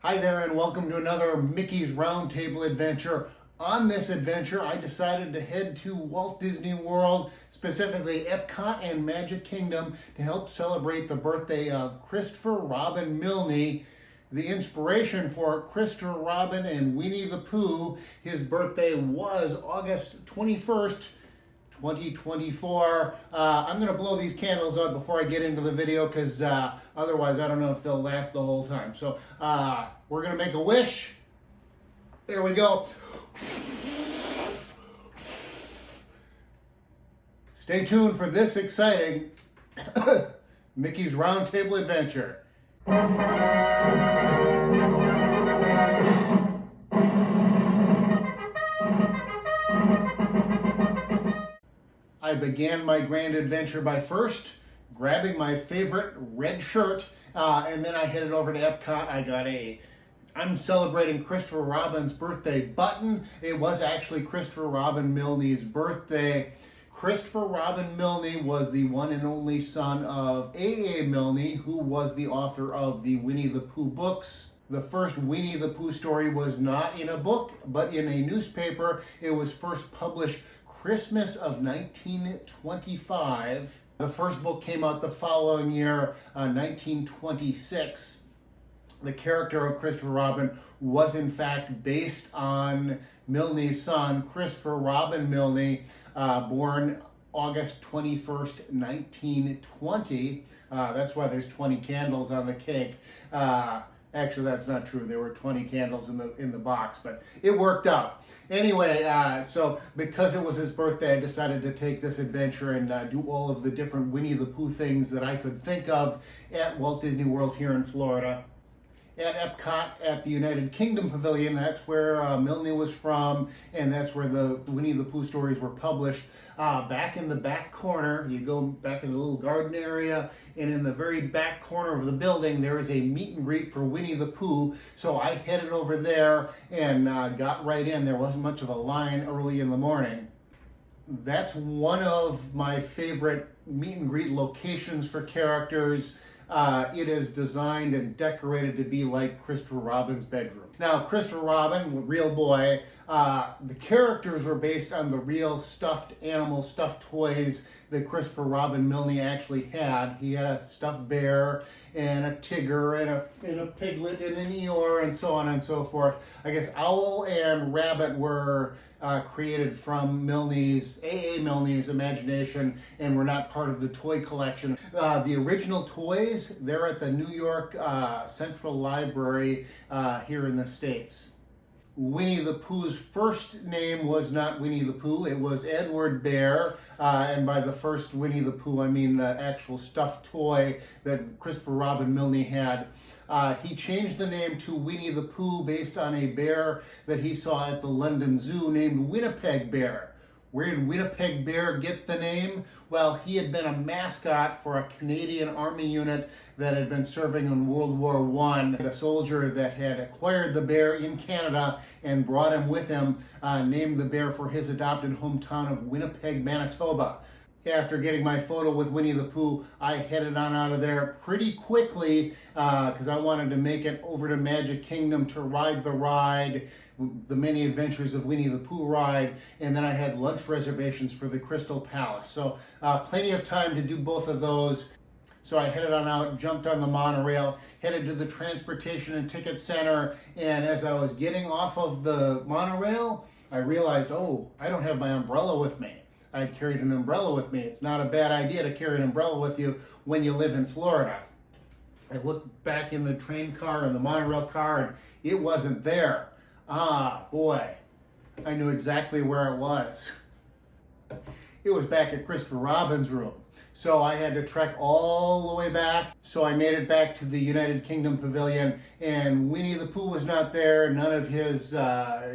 Hi there and welcome to another Mickey's Roundtable adventure. On this adventure, I decided to head to Walt Disney World, specifically Epcot and Magic Kingdom, to help celebrate the birthday of Christopher Robin Milne. The inspiration for Christopher Robin and Winnie the Pooh, his birthday was August 21st, 2024. I'm going to blow these candles out before I get into the video because otherwise I don't know if they'll last the whole time. So we're going to make a wish. There we go. Stay tuned for this exciting Mickey's Roundtable adventure. I began my grand adventure by first grabbing my favorite red shirt, and then I headed over to Epcot. I got I'm celebrating Christopher Robin's birthday button. It was actually Christopher Robin Milne's birthday. Christopher Robin Milne was the one and only son of A. Milne, who was the author of the Winnie the Pooh books. The first Winnie the Pooh story was not in a book, but in a newspaper. It was first published Christmas of 1925. The first book came out the following year, 1926. The character of Christopher Robin was in fact based on Milne's son, Christopher Robin Milne, born August 21st, 1920. That's why there's 20 candles on the cake. Actually, that's not true. There were 20 candles in the box, but it worked out. Anyway, so because it was his birthday, I decided to take this adventure and do all of the different Winnie the Pooh things that I could think of at Walt Disney World here in Florida. At Epcot, at the United Kingdom Pavilion, that's where Milne was from, and that's where the Winnie the Pooh stories were published. Back in the back corner, you go back in the little garden area, and in the very back corner of the building, there is a meet and greet for Winnie the Pooh. So I headed over there and got right in. There wasn't much of a line early in the morning. That's one of my favorite meet and greet locations for characters. It is designed and decorated to be like Christopher Robin's bedroom. Now, Christopher Robin, real boy, the characters were based on the real stuffed animals, stuffed toys that Christopher Robin Milne actually had. He had a stuffed bear and a Tigger and a piglet and an Eeyore and so on and so forth. I guess owl and rabbit were created from A. Milne's imagination and were not part of the toy collection. The original toys, they're at the New York Central Library here in the States. Winnie the Pooh's first name was not Winnie the Pooh, it was Edward Bear, and by the first Winnie the Pooh I mean the actual stuffed toy that Christopher Robin Milne had. He changed the name to Winnie the Pooh based on a bear that he saw at the London Zoo named Winnipeg Bear. Where did Winnipeg Bear get the name? Well, he had been a mascot for a Canadian Army unit that had been serving in World War I. The soldier that had acquired the bear in Canada and brought him with him named the bear for his adopted hometown of Winnipeg, Manitoba. After getting my photo with Winnie the Pooh, I headed on out of there pretty quickly because I wanted to make it over to Magic Kingdom to ride the ride, the Many Adventures of Winnie the Pooh ride, and then I had lunch reservations for the Crystal Palace. So plenty of time to do both of those. So I headed on out, jumped on the monorail, headed to the Transportation and Ticket Center, and as I was getting off of the monorail, I realized, oh, I don't have my umbrella with me. I'd carried an umbrella with me. It's not a bad idea to carry an umbrella with you when you live in Florida. I looked back in the train car and the monorail car and it wasn't there. Ah, boy, I knew exactly where it was. It was back at Christopher Robin's room. So I had to trek all the way back. So I made it back to the United Kingdom Pavilion and Winnie the Pooh was not there. None of his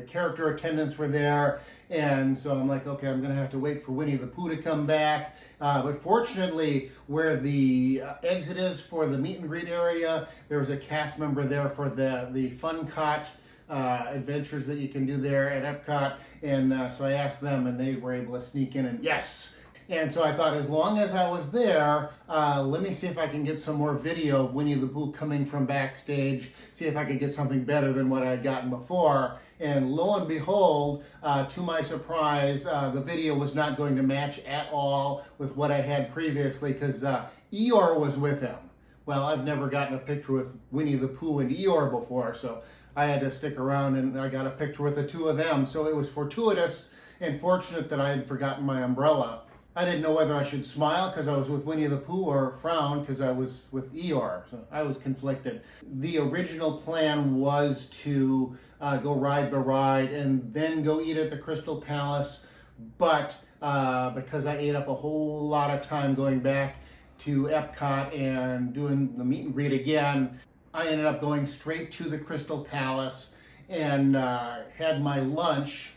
character attendants were there. And so I'm like, okay, I'm gonna have to wait for Winnie the Pooh to come back. But fortunately, where the exit is for the meet and greet area, there was a cast member there for the Fun Cot adventures that you can do there at Epcot. And so I asked them and they were able to sneak in and yes, And so I thought, as long as I was there, let me see if I can get some more video of Winnie the Pooh coming from backstage, see if I could get something better than what I'd gotten before. And lo and behold, to my surprise, the video was not going to match at all with what I had previously, because Eeyore was with him. Well, I've never gotten a picture with Winnie the Pooh and Eeyore before, so I had to stick around and I got a picture with the two of them. So it was fortuitous and fortunate that I had forgotten my umbrella. I didn't know whether I should smile because I was with Winnie the Pooh or frown because I was with Eeyore. So I was conflicted. The original plan was to go ride the ride and then go eat at the Crystal Palace. But because I ate up a whole lot of time going back to Epcot and doing the meet and greet again, I ended up going straight to the Crystal Palace and had my lunch.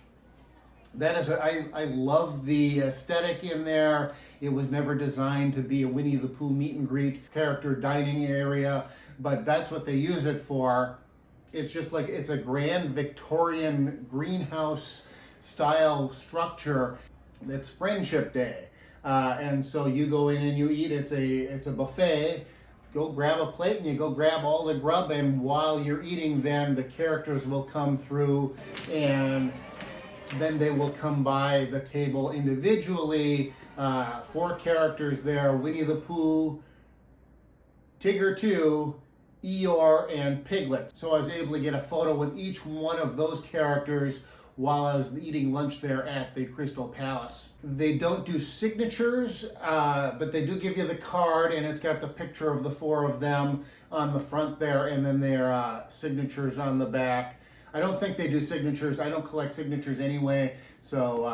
That is, I love the aesthetic in there. It was never designed to be a Winnie the Pooh meet and greet character dining area, but that's what they use it for. It's just like, it's a grand Victorian greenhouse style structure. It's Friendship Day. And so you go in and you eat. It's a buffet. Go grab a plate and you go grab all the grub, and while you're eating, then the characters will come through and then they will come by the table individually. 4 characters there: Winnie the Pooh, Tigger 2, Eeyore, and Piglet. So I was able to get a photo with each one of those characters while I was eating lunch there at the Crystal Palace. They don't do signatures, but they do give you the card, and it's got the picture of the 4 of them on the front there, and then their signatures on the back. I don't think they do signatures. I don't collect signatures anyway, so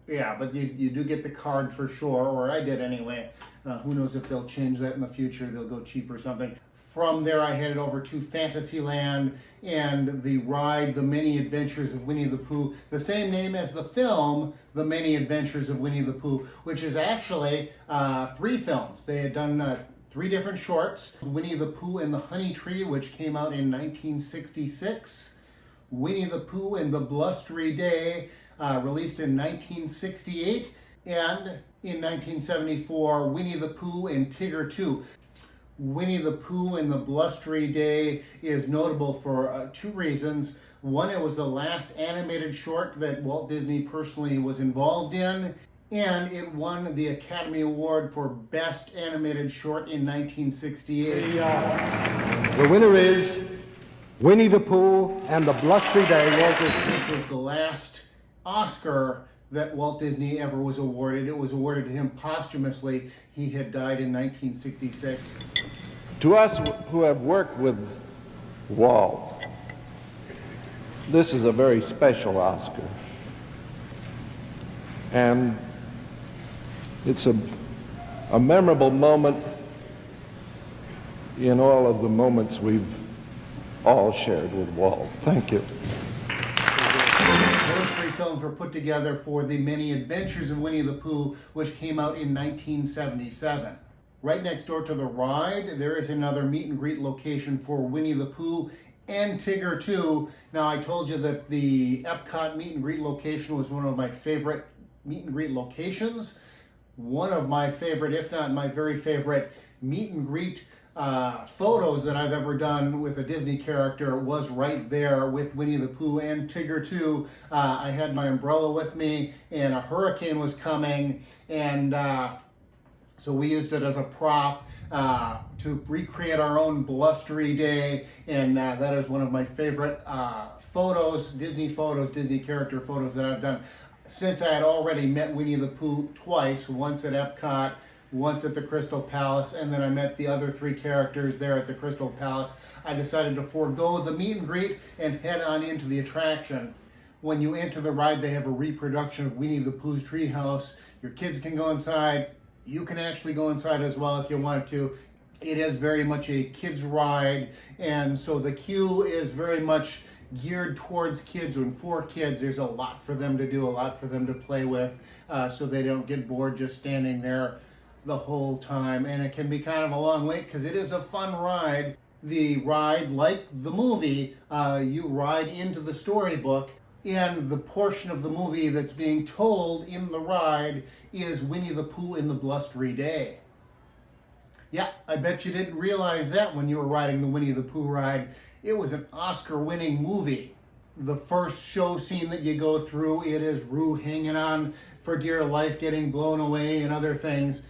yeah, but you do get the card for sure, or I did anyway. Who knows if they'll change that in the future. They'll go cheap or something. From there, I headed over to Fantasyland and the ride, The Many Adventures of Winnie the Pooh, the same name as the film, The Many Adventures of Winnie the Pooh, which is actually 3 films. They had done 3 different shorts: Winnie the Pooh and the Honey Tree, which came out in 1966, Winnie the Pooh and the Blustery Day, released in 1968, and in 1974, Winnie the Pooh and Tigger 2. Winnie the Pooh and the Blustery Day is notable for 2 reasons. One, it was the last animated short that Walt Disney personally was involved in, and it won the Academy Award for Best Animated Short in 1968. The winner is Winnie the Pooh and the Blustery Day. This was the last Oscar that Walt Disney ever was awarded. It was awarded to him posthumously. He had died in 1966. To us who have worked with Walt, this is a very special Oscar. And it's a memorable moment in all of the moments we've all shared with Walt. Thank you. Those 3 films were put together for The Many Adventures of Winnie the Pooh, which came out in 1977. Right next door to the ride, there is another meet and greet location for Winnie the Pooh and Tigger 2. Now, I told you that the Epcot meet and greet location was one of my favorite meet and greet locations. One of my favorite, if not my very favorite, meet and greet photos that I've ever done with a Disney character was right there with Winnie the Pooh and Tigger 2. I had my umbrella with me, and a hurricane was coming, and so we used it as a prop to recreate our own Blustery Day, and that is one of my favorite photos, Disney character photos that I've done. Since I had already met Winnie the Pooh twice, once at Epcot, once at the Crystal Palace, and then I met the other 3 characters there at the Crystal Palace, I decided to forego the meet and greet and head on into the attraction. When you enter the ride, they have a reproduction of Winnie the Pooh's treehouse. Your kids can go inside. You can actually go inside as well if you want to. It is very much a kids ride, and so the queue is very much geared towards kids, and for kids there's a lot for them to do, a lot for them to play with, so they don't get bored just standing there the whole time. And it can be kind of a long wait because it is a fun ride. The ride, like the movie, you ride into the storybook. And the portion of the movie that's being told in the ride is Winnie the Pooh in the Blustery Day. Yeah, I bet you didn't realize that when you were riding the Winnie the Pooh ride. It was an Oscar-winning movie. The first show scene that you go through, it is Roo hanging on for dear life, getting blown away and other things.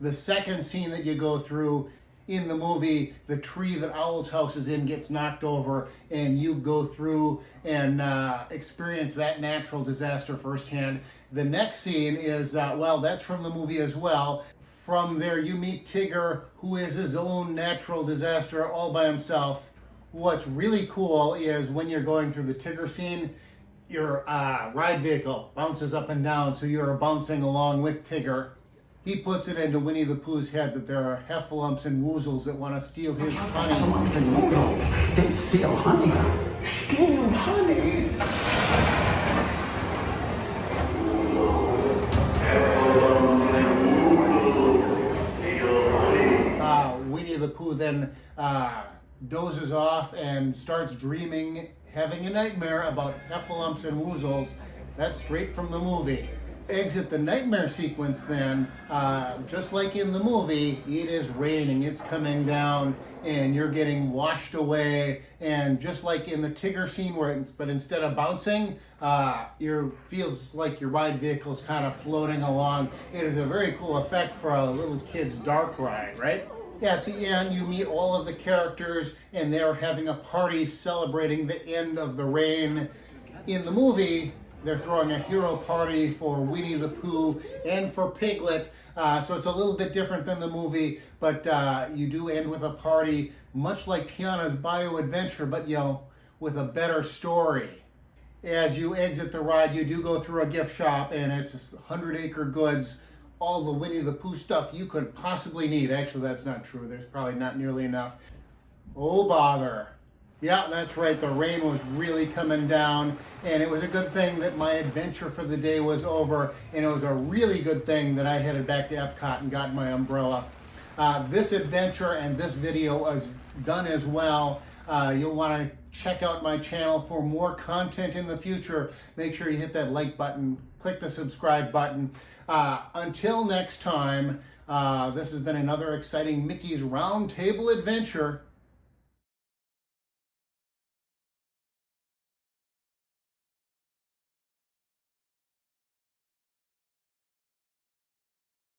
The second scene that you go through in the movie, the tree that Owl's house is in gets knocked over, and you go through and experience that natural disaster firsthand. The next scene is, well, that's from the movie as well. From there, you meet Tigger, who is his own natural disaster all by himself. What's really cool is when you're going through the Tigger scene, your ride vehicle bounces up and down, so you're bouncing along with Tigger. He puts it into Winnie the Pooh's head that there are heffalumps and woozles that want to steal his honey. Heffalumps and woozles, they steal honey. Steal honey? Winnie the Pooh then dozes off and starts dreaming, having a nightmare about heffalumps and woozles. That's straight from the movie. Exit the nightmare sequence then, just like in the movie, it is raining, it's coming down, and you're getting washed away, and just like in the Tigger scene, but instead of bouncing, feels like your ride vehicle is kind of floating along. It is a very cool effect for a little kid's dark ride, right? At the end, you meet all of the characters, and they're having a party celebrating the end of the rain. In the movie, they're throwing a hero party for Winnie the Pooh and for Piglet, so it's a little bit different than the movie, but you do end with a party, much like Tiana's Bayou Adventure, but with a better story. As you exit the ride, you do go through a gift shop, and it's 100 Acre Goods, all the Winnie the Pooh stuff you could possibly need. Actually, that's not true. There's probably not nearly enough. Oh, bother. Yeah, that's right. The rain was really coming down, and it was a good thing that my adventure for the day was over, and it was a really good thing that I headed back to Epcot and got my umbrella. This adventure and this video is done as well. You'll want to check out my channel for more content in the future. Make sure you hit that like button, click the subscribe button. Until next time, this has been another exciting Mickey's Round Table adventure.